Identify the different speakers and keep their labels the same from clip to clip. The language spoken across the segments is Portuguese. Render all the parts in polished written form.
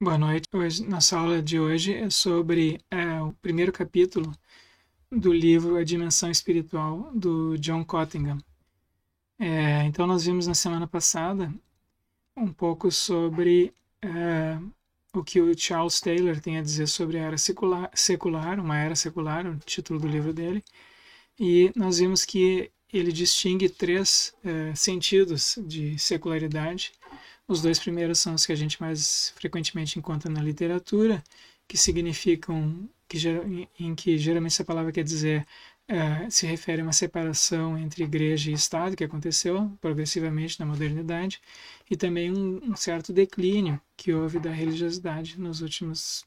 Speaker 1: Boa noite. Nossa aula de hoje é sobre o primeiro capítulo do livro A Dimensão Espiritual, do John Cottingham. Então, nós vimos na semana passada um pouco sobre o que o Charles Taylor tem a dizer sobre a era secular, uma era secular, o título do livro dele, e nós vimos que ele distingue três sentidos de secularidade. Os dois primeiros são os que a gente mais frequentemente encontra na literatura, que significam, em que geralmente essa palavra quer dizer, se refere a uma separação entre igreja e Estado, que aconteceu progressivamente na modernidade, e também um certo declínio que houve da religiosidade nos últimos.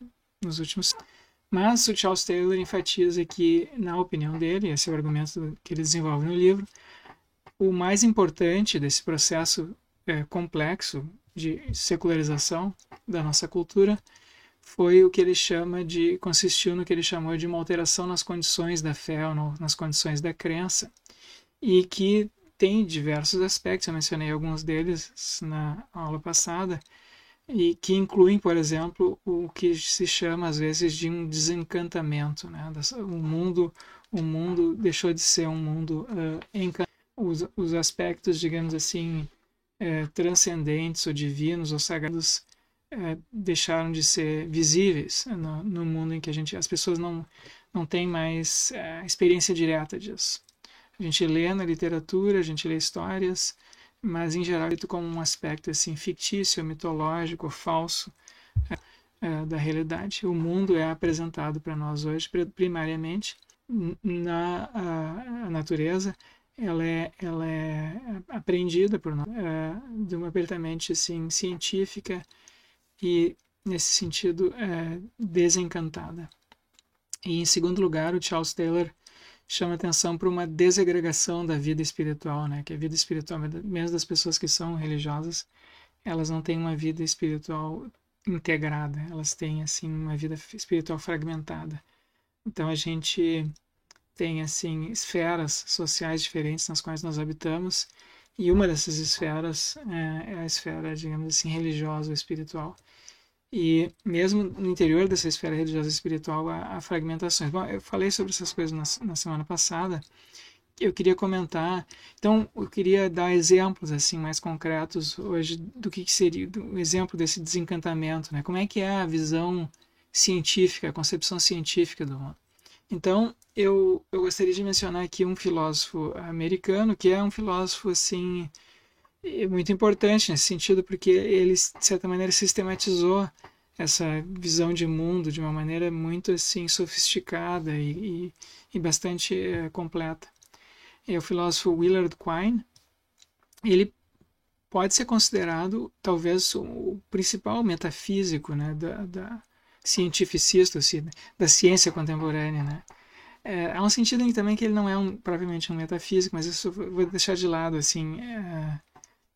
Speaker 1: Mas o Charles Taylor enfatiza que, na opinião dele, esse é o argumento que ele desenvolve no livro, o mais importante desse processo complexo de secularização da nossa cultura foi o que ele consistiu no que ele chamou de uma alteração nas condições da fé, ou nas condições da crença, e que tem diversos aspectos, eu mencionei alguns deles na aula passada, e que incluem, por exemplo, o que se chama às vezes de um desencantamento, né? O mundo deixou de ser um mundo encantado. Os aspectos, digamos assim, transcendentes ou divinos ou sagrados deixaram de ser visíveis no mundo em que as pessoas não têm mais experiência direta disso. A gente lê na literatura, a gente lê histórias, mas em geral é como um aspecto assim fictício, mitológico, falso da realidade. O mundo é apresentado para nós hoje primariamente na a natureza. Ela é apreendida por nós de uma abertamente assim científica e nesse sentido desencantada. E em segundo lugar, o Charles Taylor chama atenção para uma desagregação da vida espiritual, né? Que a vida espiritual, mesmo das pessoas que são religiosas, elas não têm uma vida espiritual integrada, elas têm assim uma vida espiritual fragmentada. Então a gente tem assim esferas sociais diferentes nas quais nós habitamos, e uma dessas esferas é a esfera, digamos assim, religiosa ou espiritual. E mesmo no interior dessa esfera religiosa e espiritual há fragmentações. Bom, eu falei sobre essas coisas na semana passada. Eu queria comentar, então eu queria dar exemplos assim mais concretos hoje do que seria o exemplo desse desencantamento, né? Como é que é a visão científica, a concepção científica do mundo. Então, eu gostaria de mencionar aqui um filósofo americano, que é um filósofo assim muito importante nesse sentido, porque ele, de certa maneira, sistematizou essa visão de mundo de uma maneira muito assim sofisticada e bastante completa. É o filósofo Willard Quine. Ele pode ser considerado talvez o principal metafísico, né, da cientificista, assim, da ciência contemporânea, né? Há um sentido em também que ele não é propriamente um metafísico, mas isso eu vou deixar de lado assim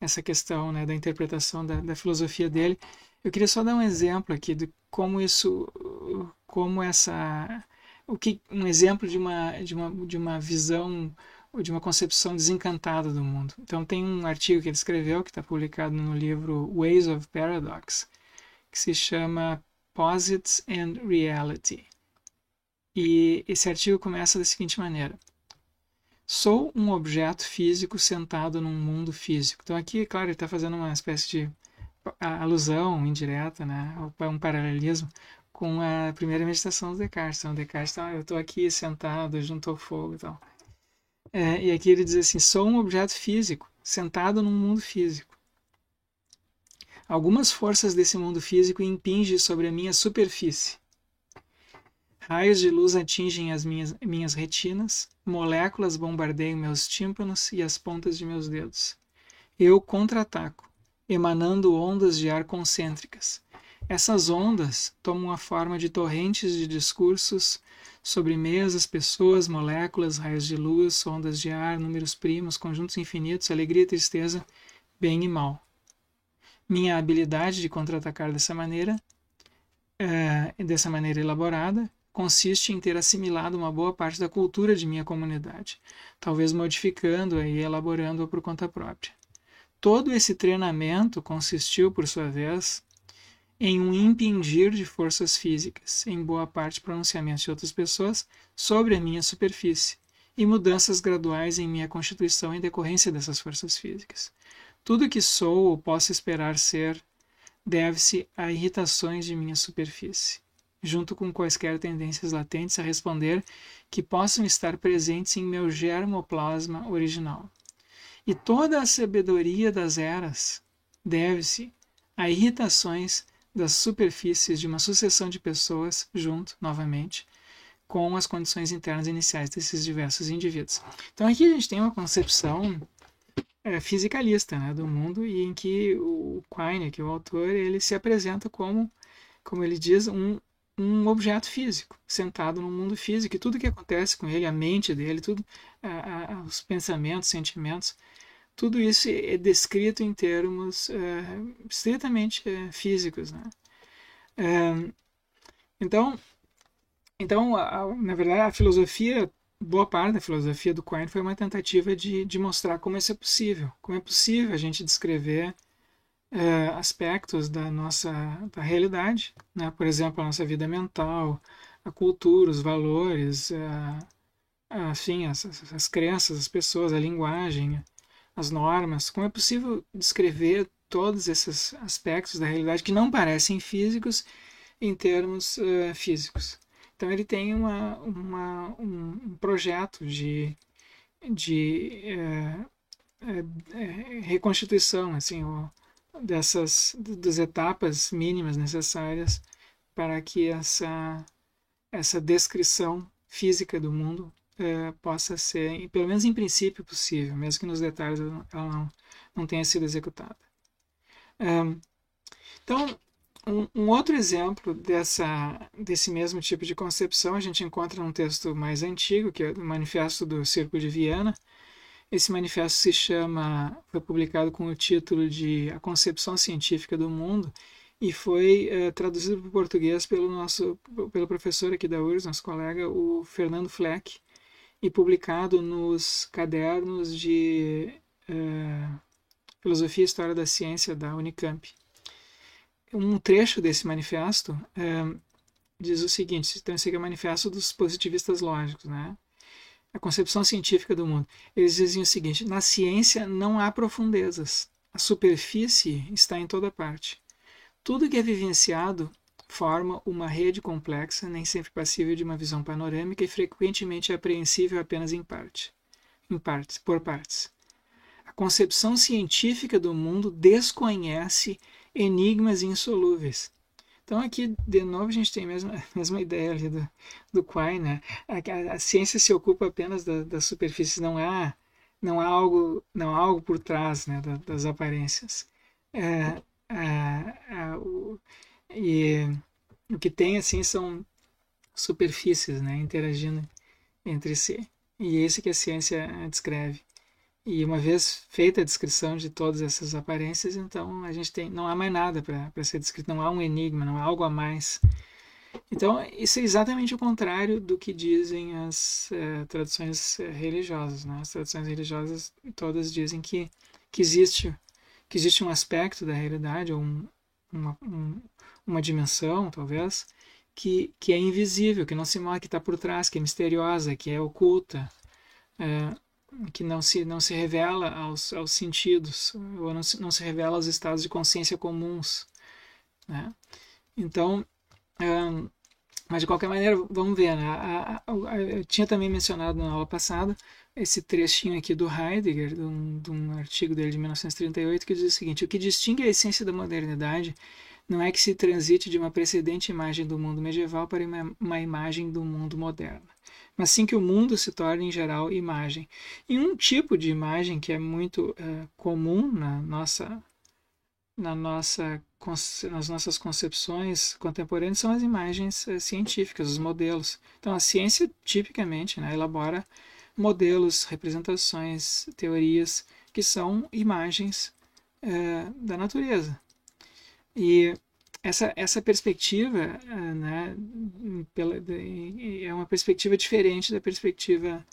Speaker 1: essa questão, né, da interpretação da filosofia dele. Eu queria só dar um exemplo aqui de como um exemplo de uma visão ou de uma concepção desencantada do mundo. Então tem um artigo que ele escreveu que está publicado no livro Ways of Paradox, que se chama Posits and Reality. E esse artigo começa da seguinte maneira: sou um objeto físico sentado num mundo físico. Então aqui, claro, ele está fazendo uma espécie de alusão indireta, né, um paralelismo com a primeira meditação do Descartes. Então, Descartes, eu estou aqui sentado junto ao fogo e tal. E aqui ele diz assim: sou um objeto físico sentado num mundo físico. Algumas forças desse mundo físico impingem sobre a minha superfície. Raios de luz atingem as minhas retinas, moléculas bombardeiam meus tímpanos e as pontas de meus dedos. Eu contra-ataco, emanando ondas de ar concêntricas. Essas ondas tomam a forma de torrentes de discursos sobre mesas, pessoas, moléculas, raios de luz, ondas de ar, números primos, conjuntos infinitos, alegria e tristeza, bem e mal. Minha habilidade de contra-atacar dessa maneira elaborada, consiste em ter assimilado uma boa parte da cultura de minha comunidade, talvez modificando-a e elaborando-a por conta própria. Todo esse treinamento consistiu, por sua vez, em um impingir de forças físicas, em boa parte pronunciamentos de outras pessoas, sobre a minha superfície, e mudanças graduais em minha constituição em decorrência dessas forças físicas. Tudo que sou ou posso esperar ser deve-se a irritações de minha superfície, junto com quaisquer tendências latentes a responder que possam estar presentes em meu germoplasma original. E toda a sabedoria das eras deve-se a irritações das superfícies de uma sucessão de pessoas junto, novamente, com as condições internas iniciais desses diversos indivíduos. Então aqui a gente tem uma concepção fisicalista, né, do mundo, e em que o Quine, que é o autor, ele se apresenta como ele diz, um objeto físico, sentado no mundo físico, e tudo que acontece com ele, a mente dele, tudo, os pensamentos, sentimentos, tudo isso é descrito em termos estritamente físicos, né? Então, na verdade, a filosofia, boa parte da filosofia do Quine foi uma tentativa de mostrar como isso é possível. Como é possível a gente descrever aspectos da realidade, né? Por exemplo, a nossa vida mental, a cultura, os valores, enfim, as crenças, as pessoas, a linguagem, as normas. Como é possível descrever todos esses aspectos da realidade que não parecem físicos em termos físicos? Então ele tem um projeto de reconstituição, assim, das etapas mínimas necessárias para que essa descrição física do mundo possa ser, pelo menos em princípio, possível, mesmo que nos detalhes ela não tenha sido executada. Então, um outro exemplo desse mesmo tipo de concepção a gente encontra num texto mais antigo, que é o Manifesto do Círculo de Viena. Esse manifesto foi publicado com o título de A Concepção Científica do Mundo e foi traduzido para o português pelo professor aqui da URGS, nosso colega, o Fernando Fleck, e publicado nos cadernos de Filosofia e História da Ciência da Unicamp. Um trecho desse manifesto diz o seguinte, então esse aqui é o manifesto dos positivistas lógicos, né? A concepção científica do mundo. Eles diziam o seguinte: na ciência não há profundezas, a superfície está em toda parte. Tudo que é vivenciado forma uma rede complexa, nem sempre passível de uma visão panorâmica e frequentemente apreensível apenas por partes. A concepção científica do mundo desconhece enigmas insolúveis. Então aqui, de novo, a gente tem a mesma ideia ali do Quine, né? A ciência se ocupa apenas da superfície, não há algo por trás, né, das aparências. E o que tem assim são superfícies, né, interagindo entre si. E é isso que a ciência descreve. E uma vez feita a descrição de todas essas aparências, então a gente não há mais nada para ser descrito, não há um enigma, não há algo a mais. Então isso é exatamente o contrário do que dizem as tradições religiosas, né? As tradições religiosas todas dizem que existe um aspecto da realidade, ou uma dimensão, talvez, que é invisível, que não se mostra, que está por trás, que é misteriosa, que é oculta, que não se revela aos sentidos, ou não se revela aos estados de consciência comuns, né? Então, mas de qualquer maneira, vamos ver, né? Eu tinha também mencionado na aula passada esse trechinho aqui do Heidegger, de um artigo dele de 1938, que diz o seguinte: o que distingue a essência da modernidade não é que se transite de uma precedente imagem do mundo medieval para uma imagem do mundo moderno, mas sim que o mundo se torne, em geral, imagem. E um tipo de imagem que é muito comum nas nossas concepções contemporâneas são as imagens científicas, os modelos. Então, a ciência, tipicamente, né, elabora modelos, representações, teorias, que são imagens da natureza. E essa perspectiva, né, é uma perspectiva diferente da perspectiva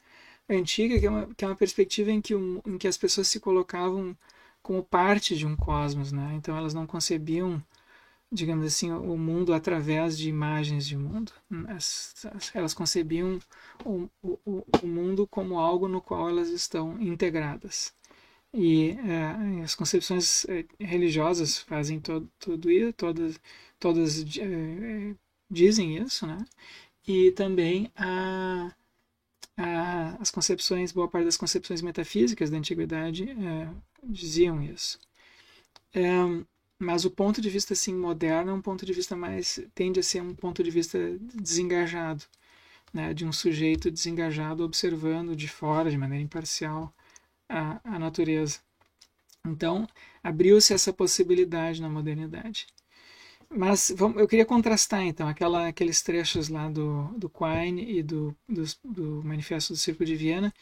Speaker 1: antiga, que é uma perspectiva em que as pessoas se colocavam como parte de um cosmos, né? Então elas não concebiam digamos assim, o mundo através de imagens de mundo. Elas concebiam o mundo como algo no qual elas estão integradas. E as concepções religiosas fazem tudo isso, todas dizem isso, né? E também as concepções, boa parte das concepções metafísicas da antiguidade diziam isso. Mas o ponto de vista assim moderno é um ponto de vista mais, tende a ser um ponto de vista desengajado, né, de um sujeito desengajado observando de fora, de maneira imparcial, a natureza. Então, abriu-se essa possibilidade na modernidade. Mas eu queria contrastar, então, aqueles trechos lá do Quine e do Manifesto do Círculo de Viena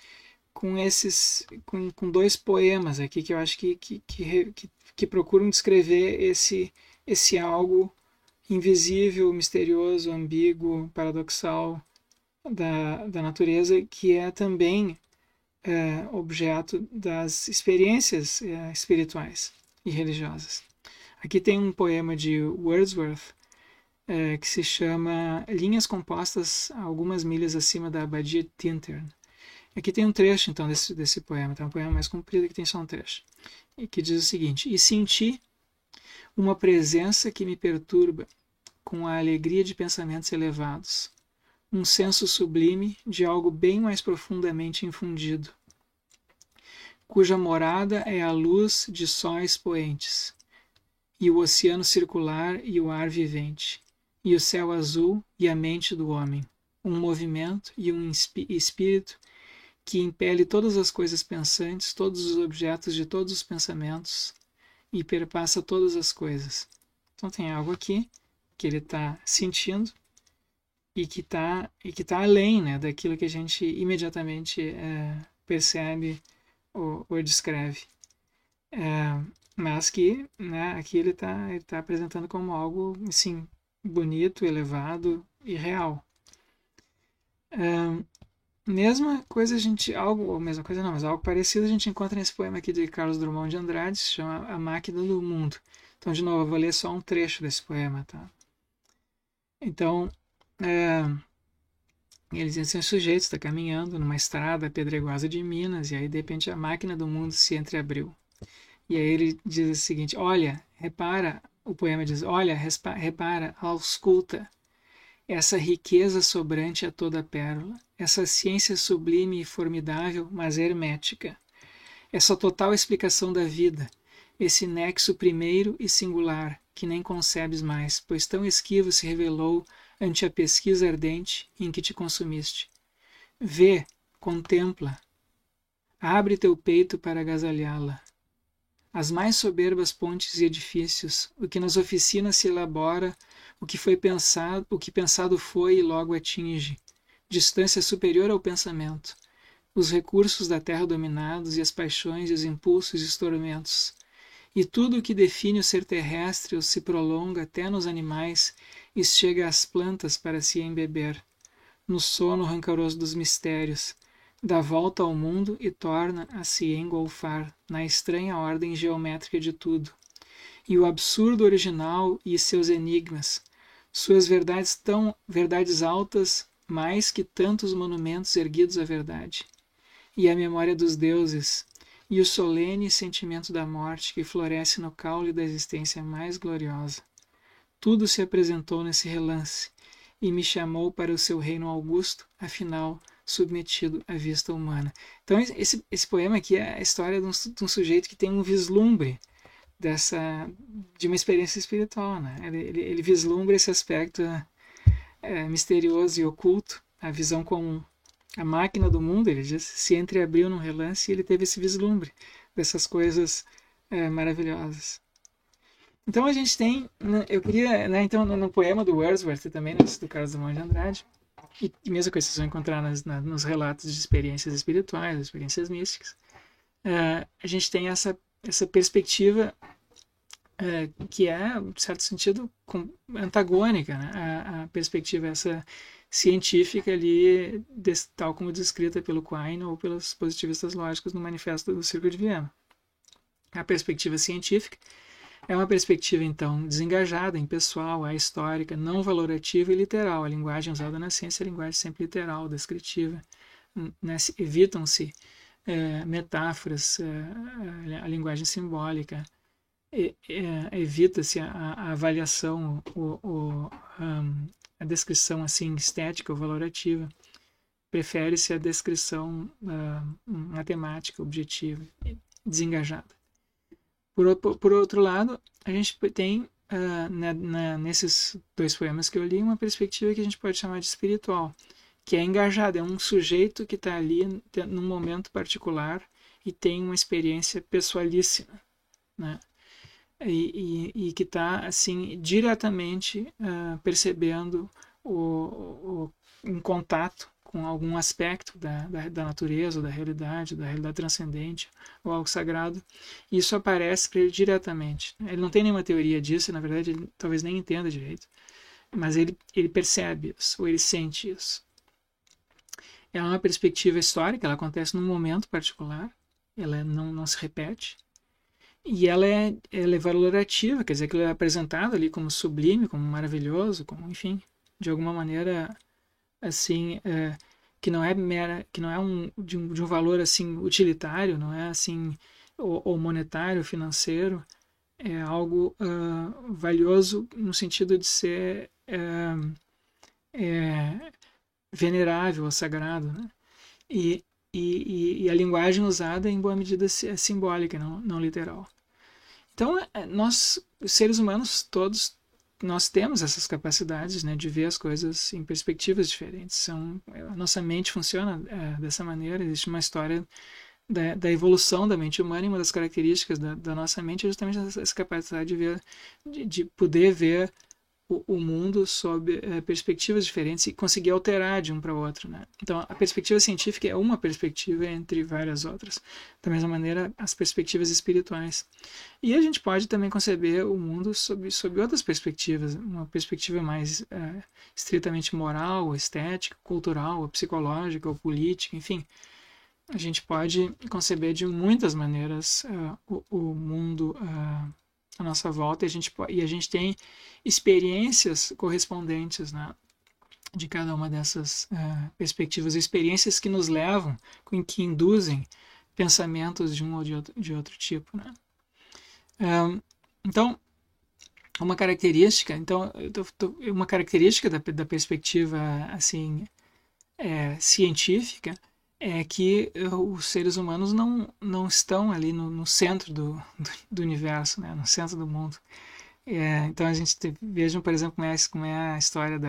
Speaker 1: com dois poemas aqui que eu acho que procuram descrever esse algo invisível, misterioso, ambíguo, paradoxal da natureza, que é também objeto das experiências espirituais e religiosas. Aqui tem um poema de Wordsworth que se chama Linhas Compostas a algumas milhas acima da abadia de Tintern. Aqui tem um trecho, então, desse poema. É um poema mais comprido que tem só um trecho. E que diz o seguinte: E senti uma presença que me perturba com a alegria de pensamentos elevados, um senso sublime de algo bem mais profundamente infundido, cuja morada é a luz de sóis poentes, e o oceano circular e o ar vivente, e o céu azul e a mente do homem, um movimento e um espírito que impele todas as coisas pensantes, todos os objetos de todos os pensamentos e perpassa todas as coisas. Então tem algo aqui que ele está sentindo e que tá além, né, daquilo que a gente imediatamente percebe ou descreve. Mas que, né, aqui ele tá apresentando como algo assim, bonito, elevado e real. Mesma coisa mesma coisa não, mas algo parecido a gente encontra nesse poema aqui de Carlos Drummond de Andrade, se chama A Máquina do Mundo. Então, de novo, eu vou ler só um trecho desse poema, tá? Então, ele diz assim: o sujeito está caminhando numa estrada pedregosa de Minas, e aí, de repente, a máquina do mundo se entreabriu. E aí ele diz o seguinte: olha, repara, o poema diz, olha, repara, ausculta, essa riqueza sobrante a toda a pérola, essa ciência sublime e formidável, mas hermética, essa total explicação da vida, esse nexo primeiro e singular, que nem concebes mais, pois tão esquivo se revelou ante a pesquisa ardente em que te consumiste. Vê, contempla, abre teu peito para agasalhá-la. As mais soberbas pontes e edifícios, o que nas oficinas se elabora, o que pensado foi e logo atinge, distância superior ao pensamento, os recursos da terra dominados e as paixões e os impulsos e os tormentos, e tudo o que define o ser terrestre ou se prolonga até nos animais e chega às plantas para se embeber, no sono rancoroso dos mistérios, dá volta ao mundo e torna a se engolfar na estranha ordem geométrica de tudo, e o absurdo original e seus enigmas, suas verdades altas mais que tantos monumentos erguidos à verdade, e a memória dos deuses, e o solene sentimento da morte que floresce no caule da existência mais gloriosa. Tudo se apresentou nesse relance, e me chamou para o seu reino augusto, afinal, submetido à vista humana. Então, esse poema aqui é a história de um sujeito que tem um vislumbre de uma experiência espiritual, né? Ele vislumbra esse aspecto misterioso e oculto, a visão comum. A máquina do mundo, ele diz, se entreabriu num relance e ele teve esse vislumbre dessas coisas maravilhosas. Então a gente tem, eu queria, né, então no poema do Wordsworth também, do Carlos Drummond de Andrade, e mesma coisa vocês vão encontrar nos relatos de experiências espirituais, experiências místicas, a gente tem essa perspectiva que é, em certo sentido, antagônica, né? A perspectiva essa científica ali, tal como descrita pelo Quine ou pelos positivistas lógicos no Manifesto do Círculo de Viena. A perspectiva científica É uma perspectiva, então, desengajada, impessoal, ahistórica, não valorativa e literal. A linguagem usada na ciência é a linguagem sempre literal, descritiva. Né? Evitam-se metáforas, a linguagem simbólica, evita-se a avaliação, a descrição assim estética ou valorativa. Prefere-se a descrição matemática, objetiva, desengajada. Por outro lado, a gente tem, nesses dois poemas que eu li, uma perspectiva que a gente pode chamar de espiritual, que é engajada, é um sujeito que está ali num momento particular e tem uma experiência pessoalíssima, né? E que está assim diretamente percebendo em contato com algum aspecto da natureza, da realidade transcendente ou algo sagrado. E isso aparece para ele diretamente. Ele não tem nenhuma teoria disso, na verdade ele talvez nem entenda direito, mas ele percebe isso, ou ele sente isso. É uma perspectiva histórica, ela acontece num momento particular, ela não se repete, e ela é valorativa, quer dizer que ela é apresentada ali como sublime, como maravilhoso, como, enfim, de alguma maneira assim, que não é de um valor assim utilitário, não é assim ou monetário, financeiro, é algo valioso no sentido de ser venerável, sagrado, né? E a linguagem usada em boa medida é simbólica, não literal. Então, nós, seres humanos, todos, nós temos essas capacidades, né, de ver as coisas em perspectivas diferentes. A nossa mente funciona dessa maneira. Existe uma história da evolução da mente humana, e uma das características da nossa mente é justamente essa capacidade de ver, de poder ver o mundo sob perspectivas diferentes e conseguir alterar de um para o outro, né? Então, a perspectiva científica é uma perspectiva entre várias outras. Da mesma maneira, as perspectivas espirituais. E a gente pode também conceber o mundo sob outras perspectivas, uma perspectiva mais estritamente moral, ou estética, cultural, ou psicológica, ou política, enfim. A gente pode conceber de muitas maneiras o mundo à nossa volta, e a gente tem experiências correspondentes, né, de cada uma dessas perspectivas, experiências que nos levam, que induzem pensamentos de um ou de outro tipo, né? Então, uma característica da perspectiva assim científica é que os seres humanos não estão ali no centro do universo, né? No centro do mundo. Então a gente vejam, por exemplo, como é a história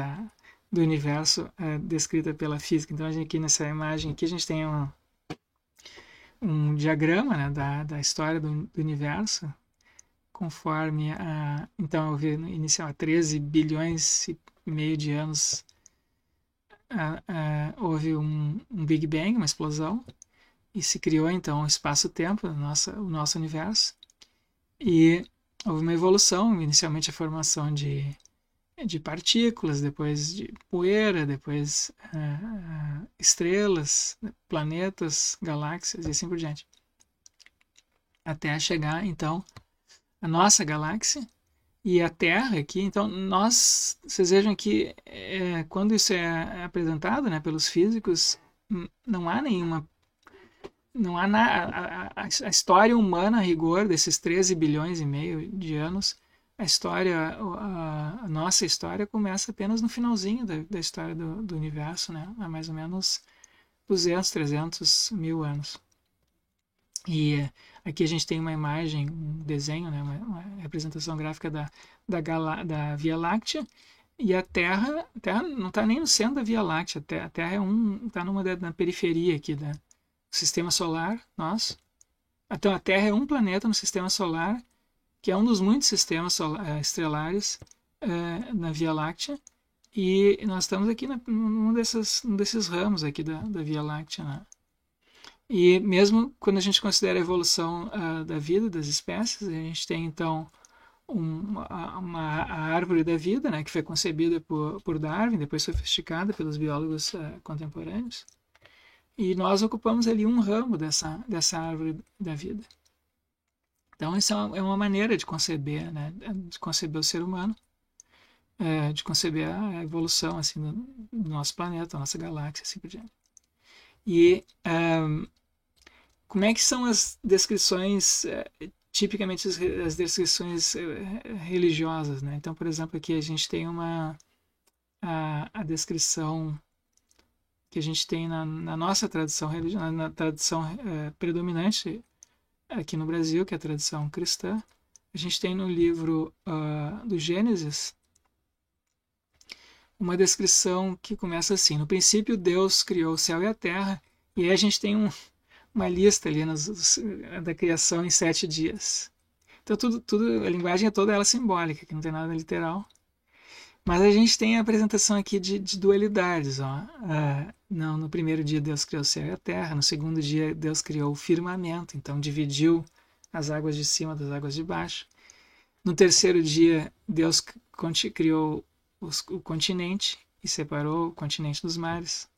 Speaker 1: do universo descrita pela física. Então a gente, aqui nessa imagem aqui a gente tem um diagrama, né, da história do universo, conforme então eu vi inicial 13 bilhões e meio de anos houve um Big Bang, uma explosão, e se criou então o espaço-tempo, o nosso universo, e houve uma evolução, inicialmente a formação de partículas, depois de poeira, depois estrelas, planetas, galáxias e assim por diante. Até chegar, então, a nossa galáxia e a Terra aqui. Então, vocês vejam que quando isso é apresentado, né, pelos físicos, não há nenhuma. Não há a história humana, a rigor, desses 13 bilhões e meio de anos, a nossa história começa apenas no finalzinho da história do universo, né? Há mais ou menos 200, 300 mil anos. E aqui a gente tem uma imagem, um desenho, né? uma representação gráfica da Via Láctea, e a Terra não está nem no centro da Via Láctea, a Terra está na periferia aqui do Sistema Solar nosso. Então a Terra é um planeta no Sistema Solar, que é um dos muitos sistemas estelares na Via Láctea, e nós estamos aqui num desses ramos aqui da Via Láctea, né? E mesmo quando a gente considera a evolução da vida, das espécies, a gente tem então a árvore da vida, né, que foi concebida por Darwin, depois sofisticada pelos biólogos contemporâneos, e nós ocupamos ali um ramo dessa árvore da vida. Então, essa é uma maneira de conceber, né? De conceber o ser humano, de conceber a evolução assim, do nosso planeta, da nossa galáxia, assim por diante. E como é que são as descrições, tipicamente as descrições religiosas, né? Então, por exemplo, aqui a gente tem a descrição que a gente tem na nossa tradição religiosa, na tradição predominante aqui no Brasil, que é a tradição cristã. A gente tem no livro do Gênesis uma descrição que começa assim: no princípio Deus criou o céu e a terra, e aí a gente tem uma lista ali da criação em 7 dias. Então a linguagem é toda ela simbólica, que não tem nada literal. Mas a gente tem a apresentação aqui de dualidades. Ó. Não, no primeiro dia Deus criou o céu e a terra, no segundo dia Deus criou o firmamento, então dividiu as águas de cima das águas de baixo. No terceiro dia Deus criou o continente e separou o continente dos mares.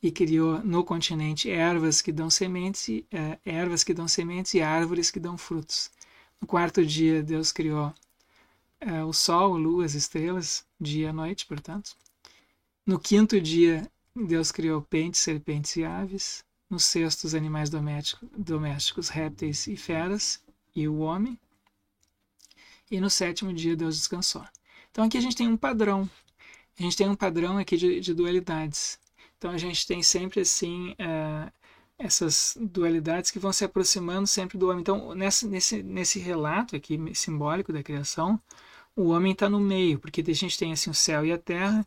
Speaker 1: E criou no continente ervas que dão sementes e árvores que dão frutos. No quarto dia Deus criou o sol, a lua, as estrelas, dia e noite, portanto. No quinto dia, Deus criou pentes, serpentes e aves. No sexto, os animais domésticos, répteis e feras, e o homem. E no sétimo dia, Deus descansou. Então aqui a gente tem um padrão. A gente tem um padrão aqui de dualidades. Então a gente tem sempre assim essas dualidades que vão se aproximando sempre do homem. Então nesse relato aqui simbólico da criação, o homem está no meio, porque a gente tem assim o céu e a terra,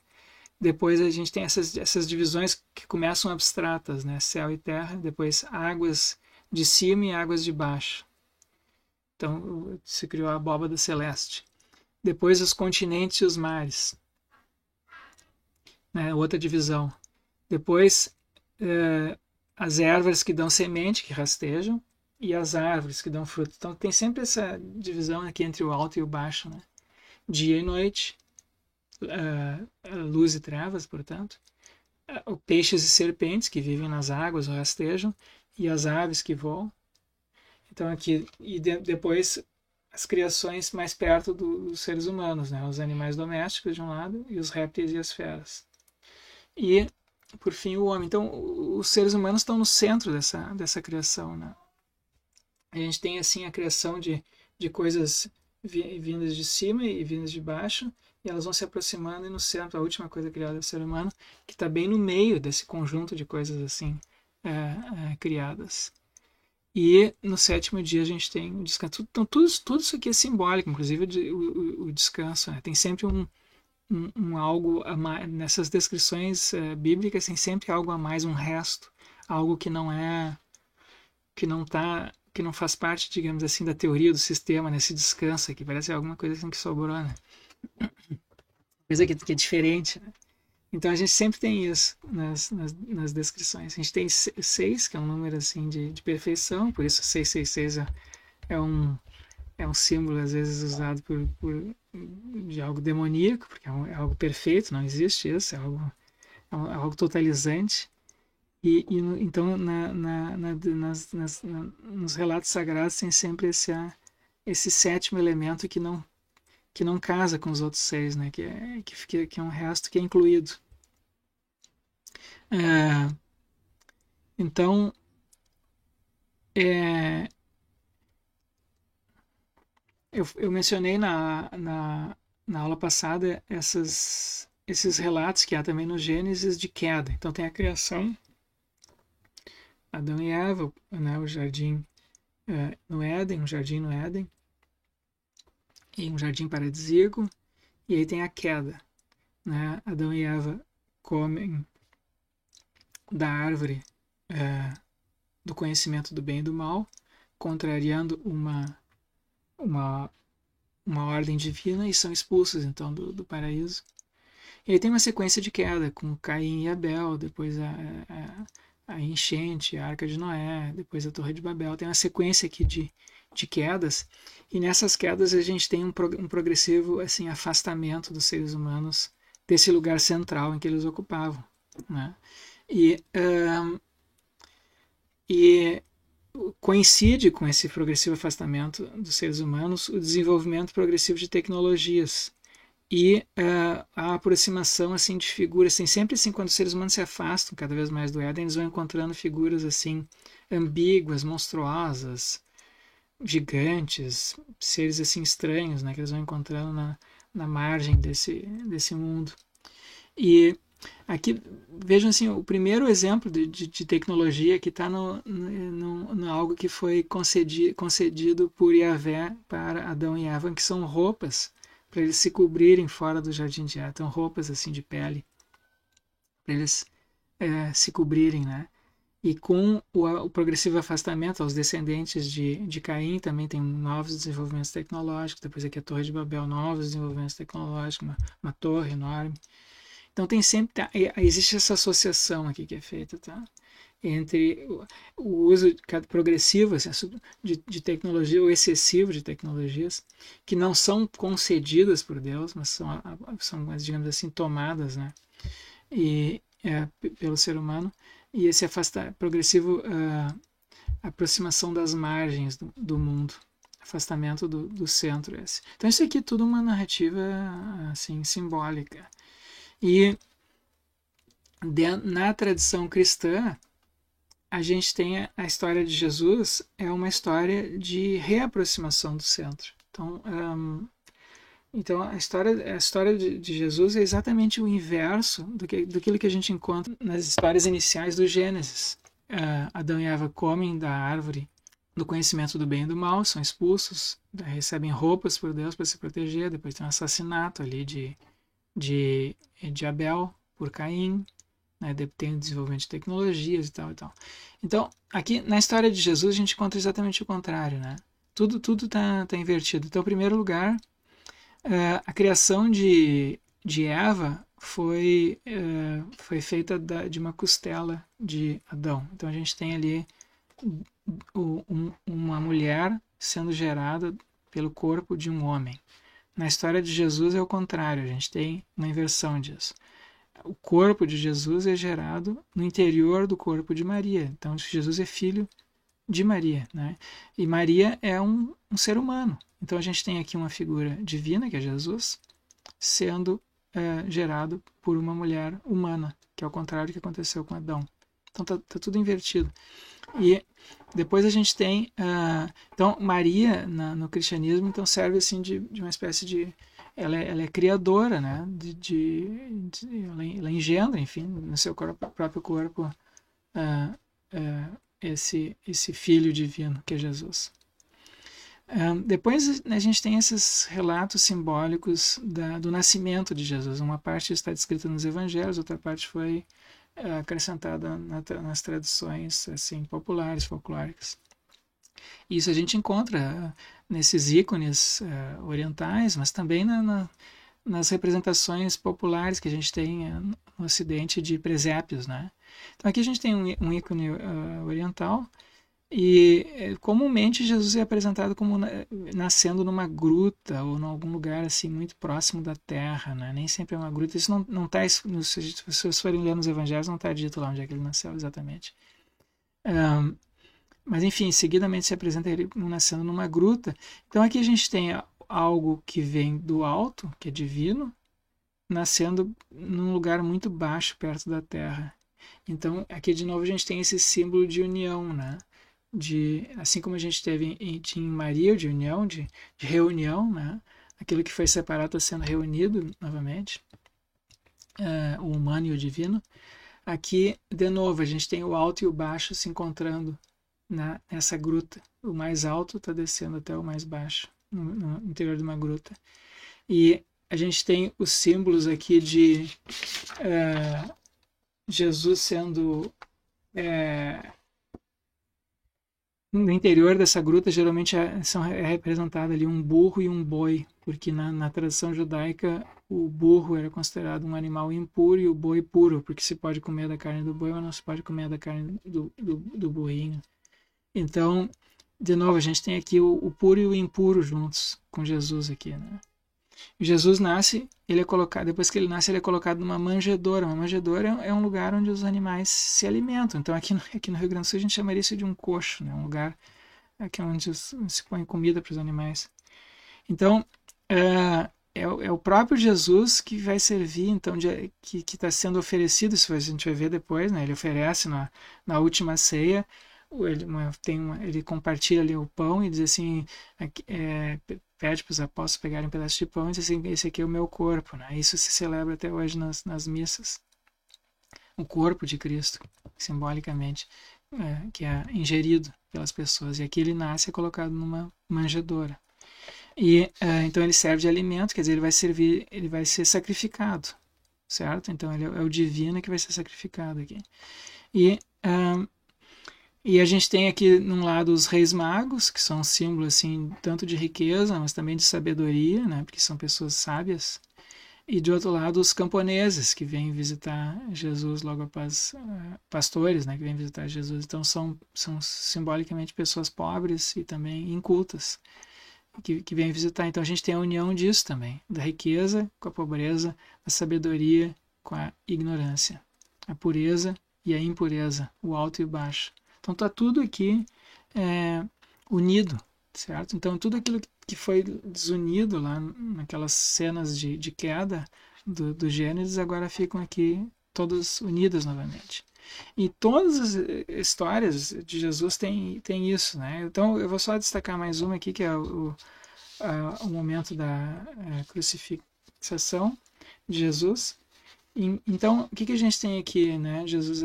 Speaker 1: depois a gente tem essas divisões que começam abstratas, né? Céu e terra, depois águas de cima e águas de baixo. Então se criou a abóbada celeste. Depois os continentes e os mares, né? Outra divisão. Depois as ervas que dão semente, que rastejam, e as árvores que dão fruto. Então tem sempre essa divisão aqui entre o alto e o baixo, né? Dia e noite, luz e trevas, portanto, peixes e serpentes que vivem nas águas ou rastejam, e as aves que voam. Então aqui, e depois as criações mais perto dos seres humanos, né? Os animais domésticos de um lado e os répteis e as feras. E, por fim, o homem. Então, os seres humanos estão no centro dessa criação, né? A gente tem, assim, a criação de coisas vindas de cima e vindas de baixo, e elas vão se aproximando, e no centro, a última coisa criada é o ser humano, que está bem no meio desse conjunto de coisas, assim, criadas. E no sétimo dia a gente tem o descanso. Então, tudo isso aqui é simbólico, inclusive o descanso, né? Tem sempre algo a mais, nessas descrições bíblicas tem sempre algo a mais, um resto, algo que não faz parte, digamos assim, da teoria do sistema, nesse descanso aqui, parece alguma coisa assim que sobrou, né? Coisa que é diferente, né? Então a gente sempre tem isso nas descrições. A gente tem 6, que é um número assim de perfeição, por isso 666 é um símbolo às vezes usado de algo demoníaco, porque é algo perfeito, não existe isso, é algo totalizante. Então nos relatos sagrados tem sempre esse sétimo elemento que não casa com os outros 6, né? que é um resto que é incluído. Então, eu mencionei na aula passada esses relatos que há também no Gênesis de queda. Então tem a criação, Adão e Eva, né, o jardim no Éden, um jardim no Éden, e um jardim paradisíaco, e aí tem a queda, né? Adão e Eva comem da árvore do conhecimento do bem e do mal, contrariando uma ordem divina, e são expulsos então do paraíso. E aí tem uma sequência de queda com Caim e Abel, depois a enchente, a Arca de Noé, depois a Torre de Babel. Tem uma sequência aqui de quedas, e nessas quedas a gente tem um progressivo assim, afastamento dos seres humanos desse lugar central em que eles ocupavam, né? E coincide com esse progressivo afastamento dos seres humanos o desenvolvimento progressivo de tecnologias e a aproximação assim de figuras, assim, sempre assim, quando os seres humanos se afastam cada vez mais do Éden, eles vão encontrando figuras assim ambíguas, monstruosas, gigantes, seres assim estranhos, né, que eles vão encontrando na margem desse mundo. E aqui vejam assim, o primeiro exemplo de tecnologia que está no algo que foi concedido por Yahvé para Adão e Eva, que são roupas para eles se cobrirem fora do jardim de Éden. Então, roupas assim de pele para eles se cobrirem, né? E com o progressivo afastamento aos descendentes de Caim, também tem novos desenvolvimentos tecnológicos. Depois aqui a Torre de Babel, novos desenvolvimentos tecnológicos, uma torre enorme. Então tem sempre, existe essa associação aqui que é feita, tá? Entre o uso progressivo assim, de tecnologia ou excessivo de tecnologias que não são concedidas por Deus, mas são digamos assim, tomadas, né? Pelo ser humano, e esse progressivo aproximação das margens do mundo, afastamento do centro. Esse. Então isso aqui é tudo uma narrativa assim, simbólica. E na tradição cristã, a gente tem a história de Jesus, é uma história de reaproximação do centro. Então a história de Jesus é exatamente o inverso daquilo que a gente encontra nas histórias iniciais do Gênesis. Adão e Eva comem da árvore do conhecimento do bem e do mal, são expulsos, recebem roupas por Deus para se proteger, depois tem um assassinato ali de Abel por Caim, né? Tem o desenvolvimento de tecnologias e tal e tal. Então, aqui na história de Jesus a gente encontra exatamente o contrário, né? Tudo tá invertido. Então, em primeiro lugar, a criação de Eva foi feita de uma costela de Adão. Então a gente tem ali uma mulher sendo gerada pelo corpo de um homem. Na história de Jesus é o contrário, a gente tem uma inversão disso. O corpo de Jesus é gerado no interior do corpo de Maria. Então Jesus é filho de Maria, né? E Maria é um ser humano. Então a gente tem aqui uma figura divina, que é Jesus, sendo gerado por uma mulher humana, que é o contrário do que aconteceu com Adão. Então tá tudo invertido. E depois a gente tem então Maria no cristianismo então serve assim de uma espécie de ela é criadora, né? Ela engendra, enfim, no seu próprio corpo esse filho divino que é Jesus. Depois a gente tem esses relatos simbólicos do nascimento de Jesus. Uma parte está descrita nos evangelhos, outra parte foi acrescentada nas tradições assim, populares, folclóricas. Isso a gente encontra nesses ícones orientais, mas também nas representações populares que a gente tem no Ocidente de presépios, né? Então aqui a gente tem um ícone oriental e comumente Jesus é apresentado como nascendo numa gruta ou em algum lugar assim muito próximo da terra, né? Nem sempre é uma gruta. Isso não está, se vocês forem ler nos evangelhos, não está dito lá onde é que ele nasceu exatamente. Mas enfim, seguidamente se apresenta ele nascendo numa gruta. Então aqui a gente tem algo que vem do alto, que é divino, nascendo num lugar muito baixo perto da terra. Então aqui de novo a gente tem esse símbolo de união, né? Assim como a gente teve em Maria, de união, de reunião, né? Aquilo que foi separado está sendo reunido novamente, o humano e o divino. Aqui, de novo, a gente tem o alto e o baixo se encontrando nessa gruta. O mais alto está descendo até o mais baixo, no interior de uma gruta. E a gente tem os símbolos aqui de Jesus sendo... no interior dessa gruta geralmente é representado ali um burro e um boi, porque na tradição judaica o burro era considerado um animal impuro e o boi puro, porque se pode comer da carne do boi, mas não se pode comer da carne do burrinho. Então, de novo, a gente tem aqui o puro e o impuro juntos com Jesus aqui, né? Jesus nasce, ele é colocado, depois que ele nasce, ele é colocado numa manjedoura. Uma manjedoura é um lugar onde os animais se alimentam. Então aqui no Rio Grande do Sul a gente chamaria isso de um coxo, né? Um lugar aqui onde se põe comida para os animais. Então é o próprio Jesus que vai servir, então que está sendo oferecido, isso a gente vai ver depois, né? Ele oferece na última ceia. Ele compartilha ali o pão e diz assim, pede para os apóstolos pegarem um pedaço de pão e diz assim, esse aqui é o meu corpo, né? Isso se celebra até hoje nas missas. O corpo de Cristo, simbolicamente, que é ingerido pelas pessoas. E aqui ele nasce colocado numa manjedoura. E então ele serve de alimento, quer dizer, ele vai ser sacrificado, certo? Então ele é o divino que vai ser sacrificado aqui. E a gente tem aqui, num lado, os reis magos, que são um símbolo, assim, tanto de riqueza, mas também de sabedoria, né? Porque são pessoas sábias. E, de outro lado, os camponeses, que vêm visitar Jesus logo após, pastores, né? Que vêm visitar Jesus. Então, são simbolicamente pessoas pobres e também incultas, que vêm visitar. Então, a gente tem a união disso também, da riqueza com a pobreza, a sabedoria com a ignorância, a pureza e a impureza, o alto e o baixo. Então está tudo aqui unido, certo? Então tudo aquilo que foi desunido lá naquelas cenas de queda do Gênesis agora ficam aqui todas unidas novamente. E todas as histórias de Jesus têm isso, né? Então eu vou só destacar mais uma aqui, que é o momento da crucifixação de Jesus. Então o que a gente tem aqui, né? Jesus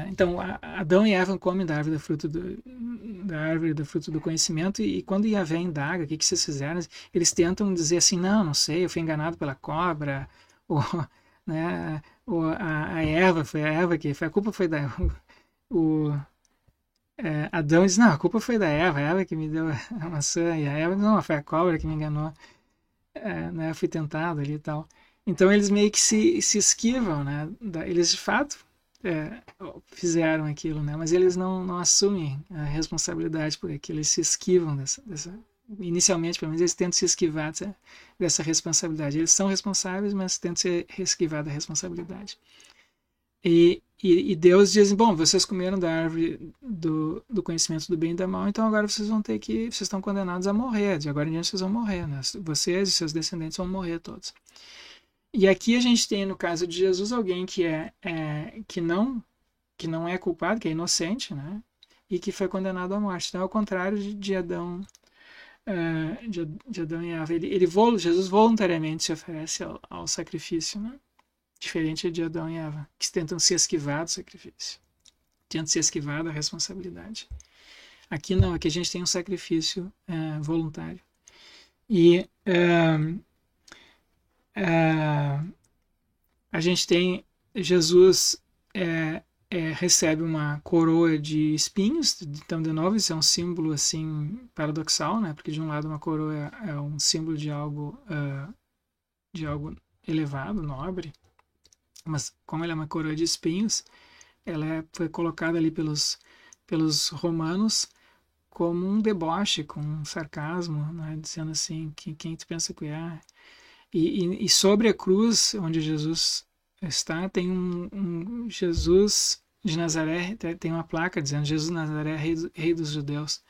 Speaker 1: então, Adão e Eva comem da árvore do fruto do conhecimento, e quando Yahvé indaga o que vocês fizeram, eles tentam dizer assim, não sei, eu fui enganado pela cobra, ou, né, ou a Eva, foi a Eva que foi, a culpa foi da... Adão diz, não, a culpa foi da Eva, a Eva que me deu a maçã, e a Eva diz, não, foi a cobra que me enganou, né, eu fui tentado ali e tal. Então eles meio que se esquivam, né, eles de fato fizeram aquilo, né? Mas eles não assumem a responsabilidade por aquilo, eles se esquivam inicialmente, pelo menos, eles tentam se esquivar dessa responsabilidade. Eles são responsáveis, mas tentam se esquivar da responsabilidade. E Deus diz, bom, vocês comeram da árvore do conhecimento do bem e do mal, então agora vocês estão condenados a morrer, de agora em diante vocês vão morrer, né? Vocês e seus descendentes vão morrer todos. E aqui a gente tem, no caso de Jesus, alguém que não é culpado, que é inocente, né? E que foi condenado à morte. Então, ao contrário de Adão, de Adão e Eva, Jesus voluntariamente se oferece ao sacrifício, né? Diferente de Adão e Eva, que tentam se esquivar do sacrifício, tentam se esquivar da responsabilidade. Aqui não, aqui a gente tem um sacrifício voluntário. E a gente tem Jesus recebe uma coroa de espinhos. Então, de novo, isso é um símbolo assim paradoxal, né? Porque de um lado uma coroa é um símbolo de algo elevado, nobre, mas como ela é uma coroa de espinhos, ela foi colocada ali pelos romanos como um deboche, com um sarcasmo, né? Dizendo assim, quem tu pensa que é? E sobre a cruz onde Jesus está, tem um Jesus de Nazaré, tem uma placa dizendo Jesus de Nazaré, rei dos judeus.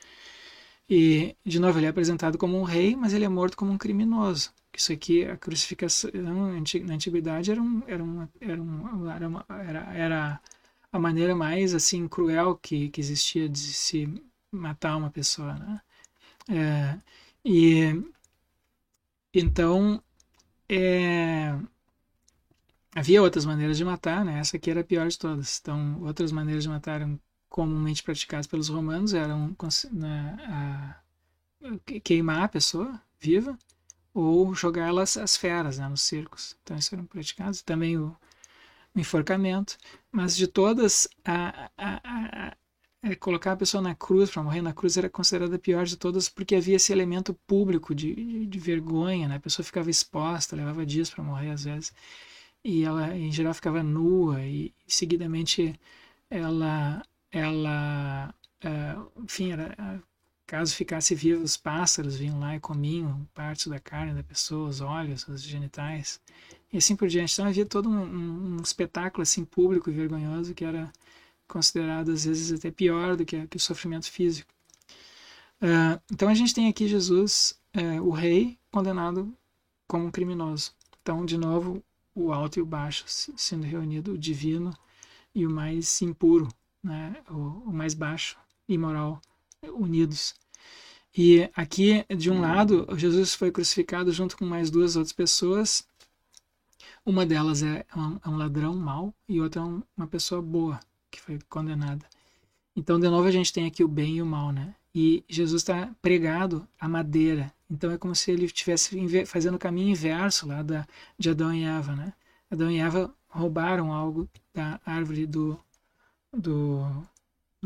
Speaker 1: E, de novo, ele é apresentado como um rei, mas ele é morto como um criminoso. Isso aqui, a crucificação na antiguidade era a maneira mais assim cruel que existia de se matar uma pessoa, né? Então havia outras maneiras de matar, né? Essa aqui era a pior de todas. Então, outras maneiras de matar eram comumente praticadas pelos romanos, eram queimar a pessoa viva ou jogá-las às feras, né, nos circos. Então, isso eram praticados. Também o enforcamento. Mas de todas, colocar a pessoa na cruz, para morrer na cruz, era considerada a pior de todas, porque havia esse elemento público de vergonha, né? A pessoa ficava exposta, levava dias para morrer às vezes, e ela em geral ficava nua, e seguidamente ela enfim, caso ficasse vivo, os pássaros vinham lá e comiam partes da carne da pessoa, os olhos, os genitais, e assim por diante. Então havia todo um espetáculo assim público e vergonhoso que era considerado às vezes até pior do que o sofrimento físico. Então a gente tem aqui Jesus, o rei, condenado como um criminoso. Então, de novo, o alto e o baixo sendo reunido, o divino e o mais impuro, né? o mais baixo, imoral, unidos. E aqui, de um lado, Jesus foi crucificado junto com mais duas outras pessoas. Uma delas é um ladrão mau e outra é uma pessoa boa, que foi condenada. Então, de novo, a gente tem aqui o bem e o mal, né? E Jesus está pregado à madeira. Então, é como se ele estivesse fazendo o caminho inverso lá de Adão e Eva, né? Adão e Eva roubaram algo da árvore do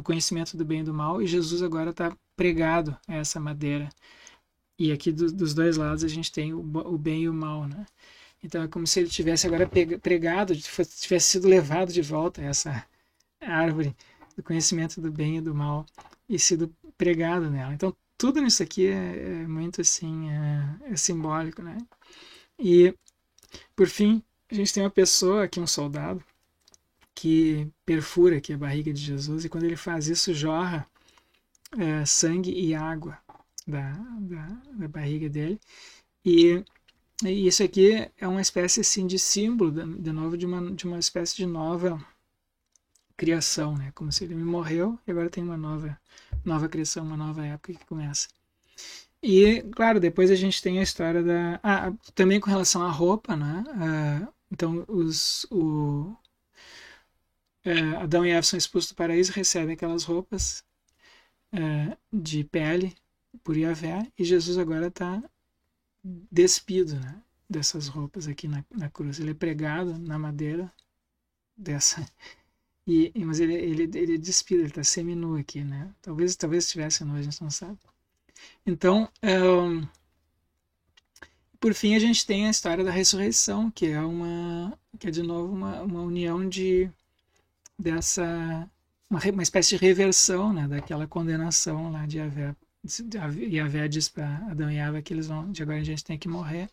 Speaker 1: conhecimento do bem e do mal, e Jesus agora está pregado a essa madeira. E aqui dos dois lados a gente tem o bem e o mal, né? Então, é como se ele tivesse agora pregado, tivesse sido levado de volta a essa árvore do conhecimento do bem e do mal e sido pregado nela. Então, tudo nisso aqui é muito assim, é simbólico, né? E, por fim, a gente tem uma pessoa aqui, um soldado, que perfura aqui a barriga de Jesus, e quando ele faz isso, jorra sangue e água da barriga dele. E isso aqui é uma espécie assim, de símbolo, de novo, de uma espécie de nova criação, né? Como se ele morreu e agora tem uma nova criação, uma nova época que começa. E, claro, depois a gente tem a história também com relação à roupa, né? Então, Adão e Eva são expulsos do paraíso, recebem aquelas roupas de pele por Yahvé, e Jesus agora está despido, né, dessas roupas aqui na cruz. Ele é pregado na madeira dessa, mas ele é despido, ele está seminu aqui, né? Talvez estivesse nu, a gente não sabe. Então, por fim, a gente tem a história da ressurreição, que é de novo uma união uma espécie de reversão, né, daquela condenação lá de Yahvé. Yahvé diz para Adão e Eva que de agora a gente tem que morrer,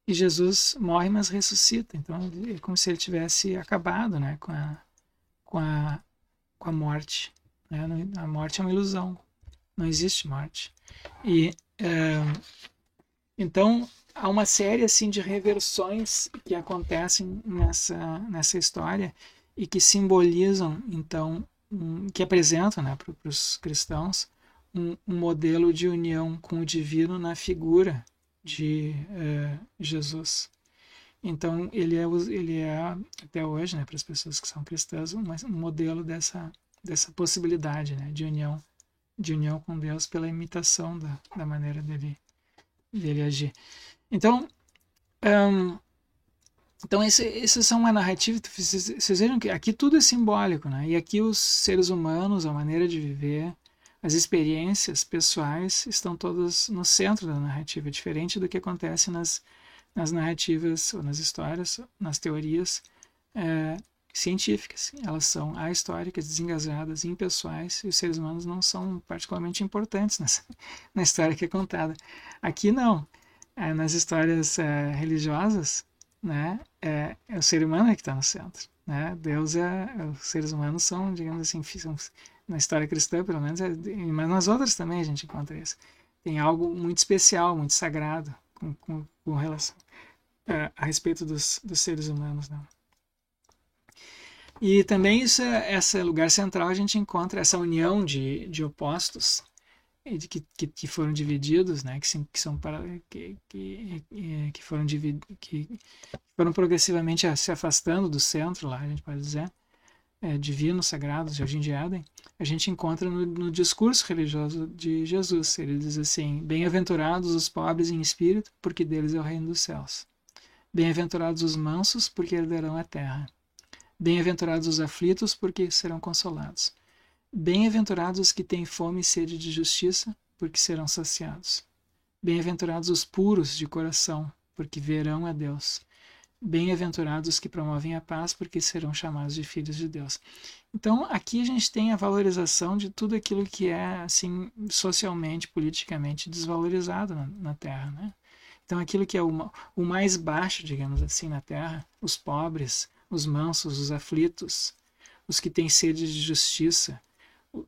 Speaker 1: e Jesus morre, mas ressuscita. Então é como se ele tivesse acabado, né, com a morte, né? A morte é uma ilusão, não existe morte. E então há uma série assim de reversões que acontecem nessa história e que simbolizam, então, que apresentam, né, para os cristãos um modelo de união com o divino na figura de Jesus. Então, ele é até hoje, né, para as pessoas que são cristãs, um modelo dessa possibilidade, né, de união com Deus pela imitação da maneira dele agir. Então, essas são uma narrativa. Vocês vejam que aqui tudo é simbólico, né? E aqui os seres humanos, a maneira de viver, as experiências pessoais estão todas no centro da narrativa, diferente do que acontece nas narrativas, ou nas histórias, nas teorias científicas. Elas são ahistóricas, desengajadas, impessoais, e os seres humanos não são particularmente importantes na história que é contada. Aqui não. Nas histórias religiosas, né, é o ser humano que está no centro, né? Deus os seres humanos são, digamos assim, na história cristã, pelo menos, mas nas outras também a gente encontra isso. Tem algo muito especial, muito sagrado com relação a respeito dos seres humanos, né? E também esse lugar central a gente encontra essa união de opostos, que foram divididos, né, que foram progressivamente se afastando do centro lá, a gente pode dizer, divinos, sagrados, Jardim de Éden. A gente encontra no discurso religioso de Jesus. Ele diz assim: bem-aventurados os pobres em espírito, porque deles é o reino dos céus. Bem-aventurados os mansos, porque herdarão a terra. Bem-aventurados os aflitos, porque serão consolados. Bem-aventurados os que têm fome e sede de justiça, porque serão saciados. Bem-aventurados os puros de coração, porque verão a Deus. Bem-aventurados os que promovem a paz, porque serão chamados de filhos de Deus. Então, aqui a gente tem a valorização de tudo aquilo que é, assim, socialmente, politicamente desvalorizado na Terra, né? Então, aquilo que é o mais baixo, digamos assim, na Terra, os pobres, os mansos, os aflitos, os que têm sede de justiça,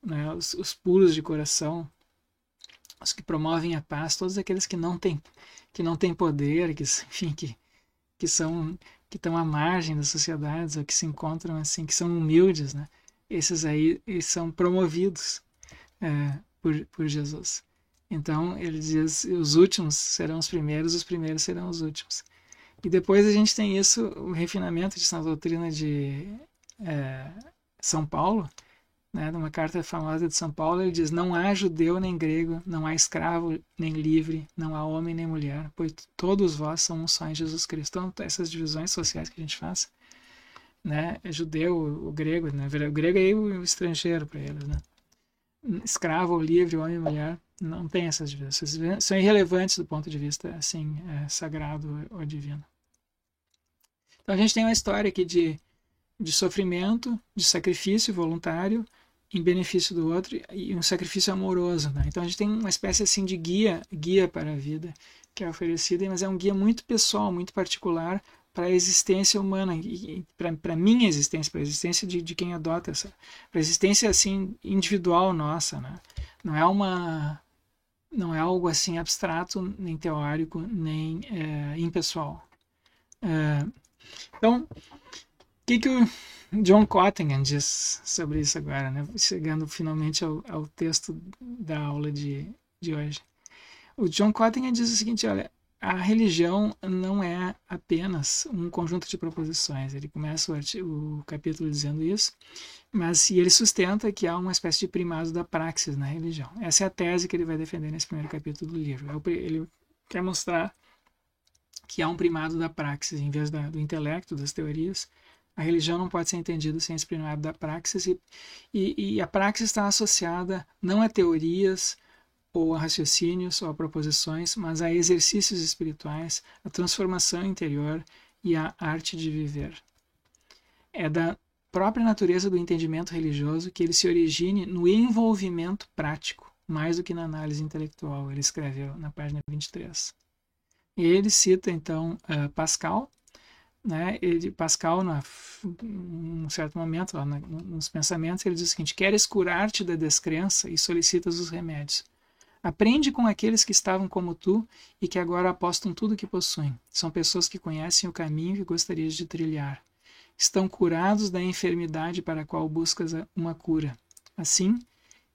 Speaker 1: né? Os puros de coração, os que promovem a paz, todos aqueles que não têm poder, enfim, que são que estão à margem das sociedades, ou que se encontram assim, que são humildes, né? Esses aí eles são promovidos por Jesus. Então ele diz: os últimos serão os primeiros serão os últimos. E depois a gente tem isso, o refinamento de Santa Doutrina de São Paulo, né, numa carta famosa de São Paulo, ele diz: não há judeu nem grego, não há escravo nem livre, não há homem nem mulher, pois todos vós são um só em Jesus Cristo. Então, essas divisões sociais que a gente faz, né, é judeu, o grego, né, o grego é o estrangeiro para eles, né, escravo ou livre, homem e mulher, não tem essas divisões. Essas divisões são irrelevantes do ponto de vista assim, sagrado ou divino. Então a gente tem uma história aqui de sofrimento, de sacrifício voluntário em benefício do outro e um sacrifício amoroso, né? Então a gente tem uma espécie assim de guia para a vida que é oferecida, mas é um guia muito pessoal, muito particular para a existência humana e para a minha existência, para a existência de quem adota essa, para a existência assim individual nossa, né? Não é algo assim abstrato, nem teórico, nem impessoal. Então, o que o John Cottingham diz sobre isso agora, né? Chegando finalmente ao texto da aula de hoje. O John Cottingham diz o seguinte: olha, a religião não é apenas um conjunto de proposições. Ele começa o capítulo dizendo isso, mas ele sustenta que há uma espécie de primado da praxis na religião. Essa é a tese que ele vai defender nesse primeiro capítulo do livro. Ele quer mostrar que há um primado da praxis em vez do intelecto, das teorias. A religião não pode ser entendida sem esse primado da praxis, e a praxis está associada não a teorias, ou a raciocínios, ou a proposições, mas a exercícios espirituais, a transformação interior e a arte de viver. É da própria natureza do entendimento religioso que ele se origine no envolvimento prático, mais do que na análise intelectual, ele escreveu na página 23. E ele cita, então, Pascal, né? Pascal, num certo momento, lá nos pensamentos, ele diz o seguinte: queres curar-te da descrença e solicitas os remédios. Aprende com aqueles que estavam como tu e que agora apostam tudo que possuem. São pessoas que conhecem o caminho que gostarias de trilhar. Estão curados da enfermidade para a qual buscas uma cura. Assim,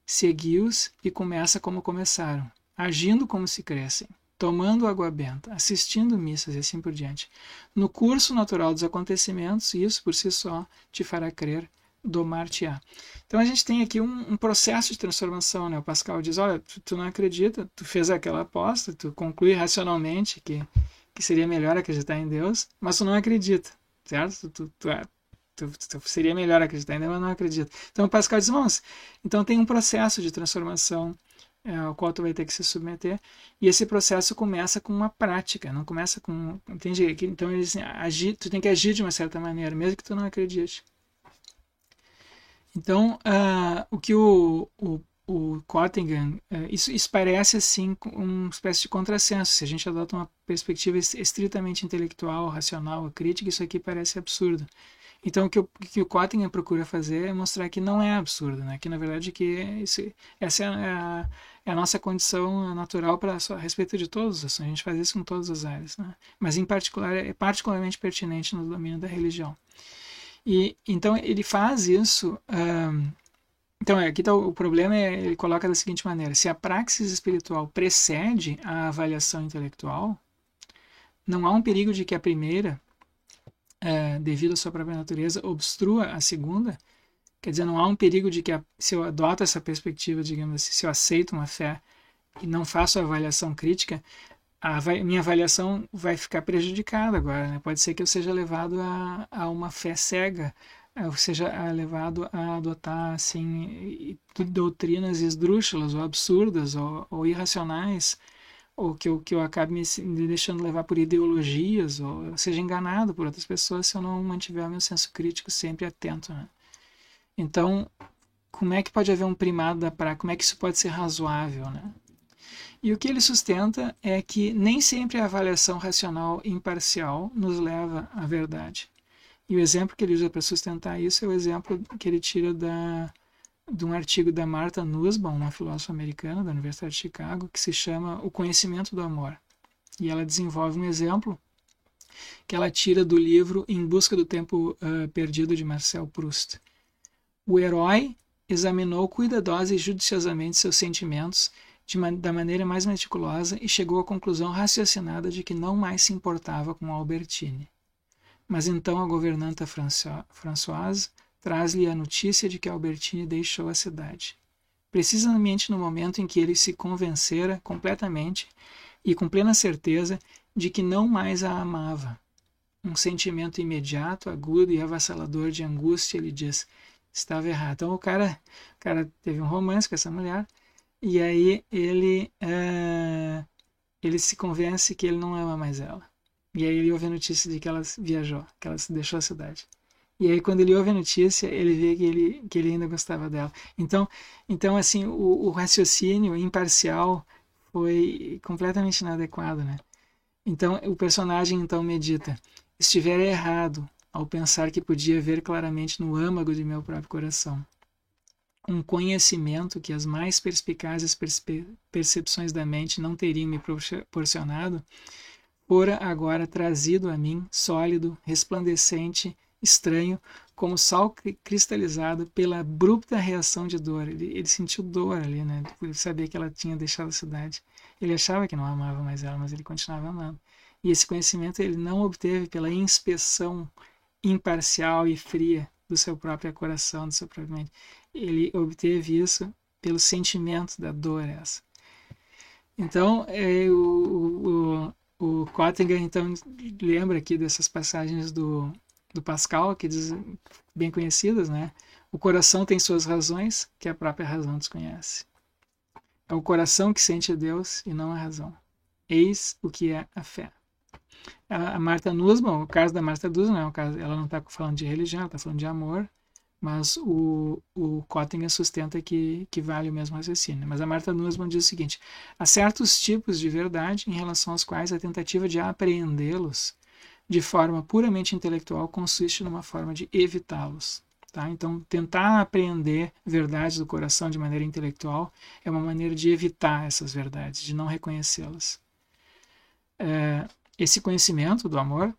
Speaker 1: segui-os e começa como começaram, agindo como se crescem, tomando água benta, assistindo missas e assim por diante. No curso natural dos acontecimentos, isso por si só te fará crer, domar-te-á. Então a gente tem aqui um processo de transformação, né? O Pascal diz: olha, tu não acredita, tu fez aquela aposta, tu conclui racionalmente que seria melhor acreditar em Deus, mas tu não acredita, certo? Tu seria melhor acreditar em Deus, mas não acredita. Então o Pascal diz: vamos, então tem um processo de transformação ao qual tu vai ter que se submeter, e esse processo começa com uma prática, não começa com... Entende? Então ele diz assim: tu tem que agir de uma certa maneira, mesmo que tu não acredite. Então, o que o Cottingham, isso parece assim uma espécie de contrassenso. Se a gente adota uma perspectiva estritamente intelectual, racional, crítica, isso aqui parece absurdo. Então, o que o Cottingham procura fazer é mostrar que não é absurdo, né? Que na verdade essa é a nossa condição natural a respeito de todos os assuntos. A gente faz isso com todas as áreas, né? Mas em particular é particularmente pertinente no domínio da religião. E então ele faz isso. Então aqui tá o problema, ele coloca da seguinte maneira: se a praxis espiritual precede a avaliação intelectual, não há um perigo de que a primeira, devido à sua própria natureza, obstrua a segunda. Quer dizer, não há um perigo de que se eu adoto essa perspectiva, digamos assim, se eu aceito uma fé e não faço a avaliação crítica, minha avaliação vai ficar prejudicada agora, né? Pode ser que eu seja levado a uma fé cega, ou seja levado a adotar assim doutrinas esdrúxulas ou absurdas ou irracionais, ou que eu acabe me deixando levar por ideologias, ou eu seja enganado por outras pessoas se eu não mantiver o meu senso crítico sempre atento, né? Então, como é que pode haver um primado da prática? Como é que isso pode ser razoável, né? E o que ele sustenta é que nem sempre a avaliação racional imparcial nos leva à verdade. E o exemplo que ele usa para sustentar isso é o exemplo que ele tira de um artigo da Martha Nussbaum, uma filósofa americana da Universidade de Chicago, que se chama O Conhecimento do Amor. E ela desenvolve um exemplo que ela tira do livro Em Busca do Tempo Perdido, de Marcel Proust. O herói examinou cuidadosa e judiciosamente seus sentimentos da maneira mais meticulosa e chegou à conclusão raciocinada de que não mais se importava com Albertine. Mas então a governanta Françoise traz-lhe a notícia de que Albertine deixou a cidade. Precisamente no momento em que ele se convencera completamente e com plena certeza de que não mais a amava. Um sentimento imediato, agudo e avassalador de angústia lhe diz: estava errado. Então o cara teve um romance com essa mulher e aí ele se convence que ele não ama mais ela. E aí ele ouve a notícia de que ela viajou, que ela deixou a cidade. E aí quando ele ouve a notícia, ele vê que ele ainda gostava dela. Então assim, o raciocínio imparcial foi completamente inadequado, né? Então o personagem então medita: estiver errado ao pensar que podia ver claramente no âmago de meu próprio coração um conhecimento que as mais perspicazes percepções da mente não teriam me proporcionado, fora agora trazido a mim, sólido, resplandecente, estranho, como sal cristalizado pela abrupta reação de dor. Ele sentiu dor ali, né? Por saber que ela tinha deixado a cidade. Ele achava que não amava mais ela, mas ele continuava amando. E esse conhecimento ele não obteve pela inspeção imparcial e fria do seu próprio coração, do seu próprio mente. Ele obteve isso pelo sentimento da dor essa. Então, o Kottinger então lembra aqui dessas passagens do Pascal, que diz, bem conhecidas, né? O coração tem suas razões que a própria razão desconhece. É o coração que sente Deus e não a razão. Eis o que é a fé. A Martha Nussbaum, o caso da Martha Nussbaum, ela não está falando de religião, ela está falando de amor, mas o Kottinger sustenta que vale o mesmo raciocínio. Mas a Martha Nussbaum diz o seguinte: há certos tipos de verdade em relação aos quais a tentativa de apreendê-los de forma puramente intelectual consiste numa forma de evitá-los. Tá? Então, tentar apreender verdades do coração de maneira intelectual é uma maneira de evitar essas verdades, de não reconhecê-las. Esse conhecimento do amor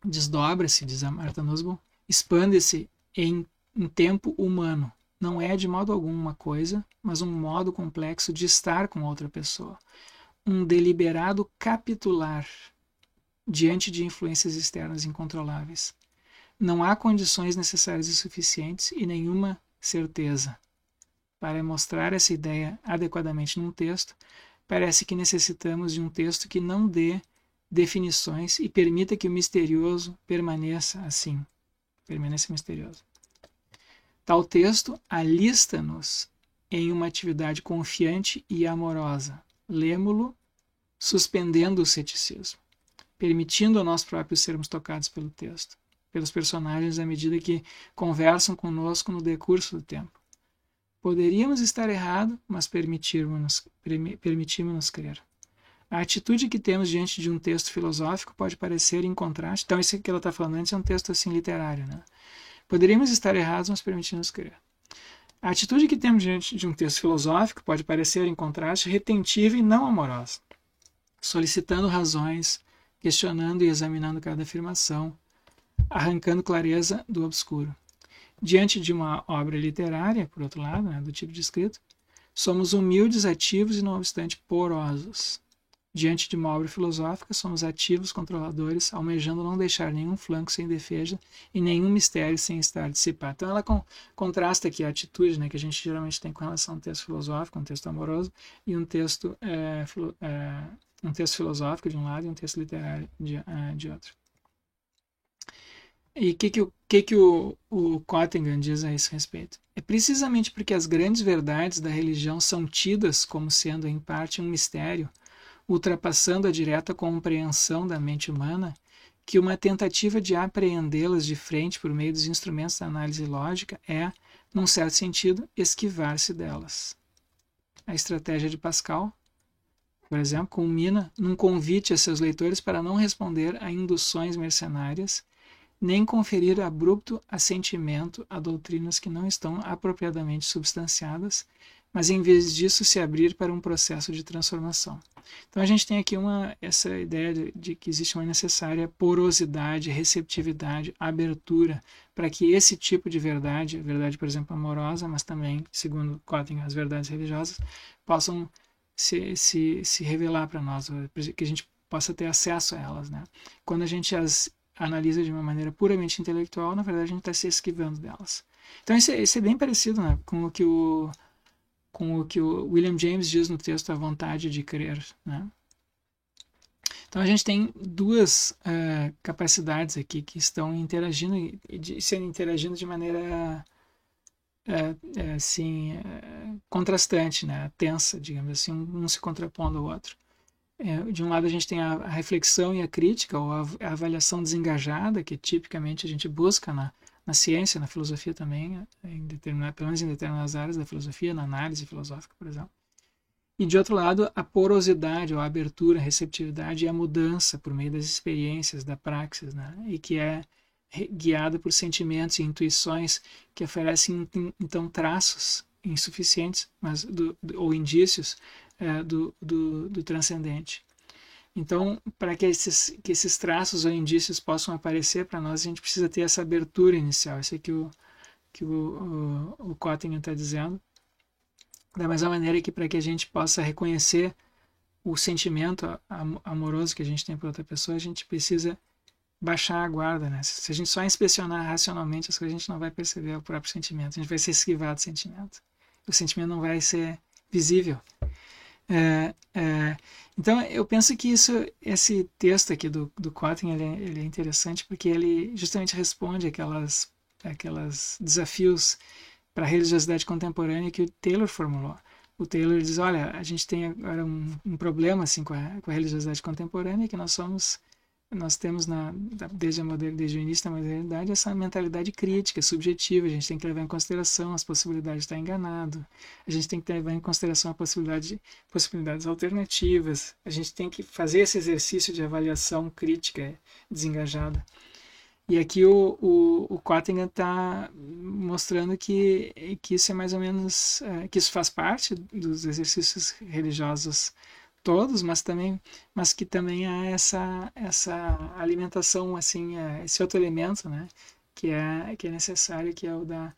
Speaker 1: desdobra-se, diz a Martha Nussbaum, expande-se em tempo humano. Não é de modo algum uma coisa, mas um modo complexo de estar com outra pessoa. Um deliberado capitular diante de influências externas incontroláveis. Não há condições necessárias e suficientes e nenhuma certeza. Para mostrar essa ideia adequadamente num texto, parece que necessitamos de um texto que não dê definições e permita que o misterioso permaneça assim. Permaneça misterioso. Tal texto alista-nos em uma atividade confiante e amorosa. Lemo-lo suspendendo o ceticismo, permitindo a nós próprios sermos tocados pelo texto, pelos personagens à medida que conversam conosco no decurso do tempo. Poderíamos estar errados, mas permitimos-nos crer. A atitude que temos diante de um texto filosófico pode parecer em contraste. Então, isso que ela está falando antes é um texto assim literário, né? Poderíamos estar errados, mas permitimos crer. A atitude que temos diante de um texto filosófico pode parecer em contraste retentiva e não amorosa, solicitando razões, questionando e examinando cada afirmação, arrancando clareza do obscuro. Diante de uma obra literária, por outro lado, né, do tipo de escrito, somos humildes, ativos e, não obstante, porosos. Diante de uma obra filosófica, somos ativos, controladores, almejando não deixar nenhum flanco sem defesa e nenhum mistério sem estar dissipado. Então ela contrasta aqui a atitude, né, que a gente geralmente tem com relação a um texto filosófico, um texto amoroso, e um texto filosófico de um lado e um texto literário de outro. E o que o Kottinger diz a esse respeito? É precisamente porque as grandes verdades da religião são tidas como sendo, em parte, um mistério, ultrapassando a direta compreensão da mente humana, que uma tentativa de apreendê-las de frente por meio dos instrumentos da análise lógica é, num certo sentido, esquivar-se delas. A estratégia de Pascal, por exemplo, culmina num convite a seus leitores para não responder a induções mercenárias, nem conferir abrupto assentimento a doutrinas que não estão apropriadamente substanciadas, mas em vez disso se abrir para um processo de transformação. Então a gente tem aqui essa ideia de que existe uma necessária porosidade, receptividade, abertura, para que esse tipo de verdade, a verdade, por exemplo, amorosa, mas também, segundo Cottingham, as verdades religiosas, possam se revelar para nós, que a gente possa ter acesso a elas, né? Quando a gente as analisa de uma maneira puramente intelectual, na verdade a gente está se esquivando delas. Então isso é bem parecido, né, com o que o William James diz no texto A Vontade de Crer, né? Então a gente tem duas capacidades aqui que estão interagindo de maneira contrastante, né, tensa, digamos assim, um se contrapondo ao outro. De um lado a gente tem a reflexão e a crítica, ou a avaliação desengajada, que tipicamente a gente busca na ciência, na filosofia também, pelo menos em determinadas áreas da filosofia, na análise filosófica, por exemplo. E de outro lado, a porosidade, ou a abertura, a receptividade e a mudança por meio das experiências, da praxis, né? E que é guiada por sentimentos e intuições que oferecem, então, traços insuficientes, ou indícios do transcendente. Então, para que esses traços ou indícios possam aparecer para nós, a gente precisa ter essa abertura inicial. Isso é que o Cottingham está dizendo. Da mesma maneira que para que a gente possa reconhecer o sentimento amoroso que a gente tem por outra pessoa, a gente precisa baixar a guarda, né? Se a gente só inspecionar racionalmente as coisas, a gente não vai perceber o próprio sentimento. A gente vai se esquivar do sentimento. O sentimento não vai ser visível. Então eu penso que esse texto aqui do Cottingham ele é interessante porque ele justamente responde aquelas desafios para a religiosidade contemporânea que o Taylor formulou. O Taylor diz, olha, a gente tem agora um problema assim, com a religiosidade contemporânea, que nós temos desde o início da modernidade essa mentalidade crítica, subjetiva. A gente tem que levar em consideração as possibilidades de estar enganado, a gente tem que levar em consideração a possibilidades alternativas, a gente tem que fazer esse exercício de avaliação crítica desengajada. E aqui o Cottingham está mostrando que isso é mais ou menos, que isso faz parte dos exercícios religiosos todos, mas que também há essa alimentação, assim, esse outro elemento, né, que é necessário, que é o da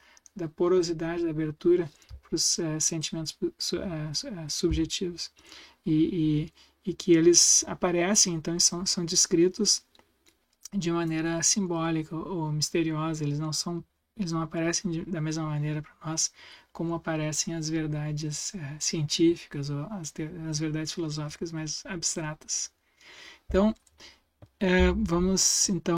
Speaker 1: porosidade, da abertura para os sentimentos subjetivos, e que eles aparecem, então são descritos de maneira simbólica ou misteriosa. Eles não aparecem da mesma maneira para nós como aparecem as verdades científicas ou as verdades filosóficas mais abstratas. Então, vamos então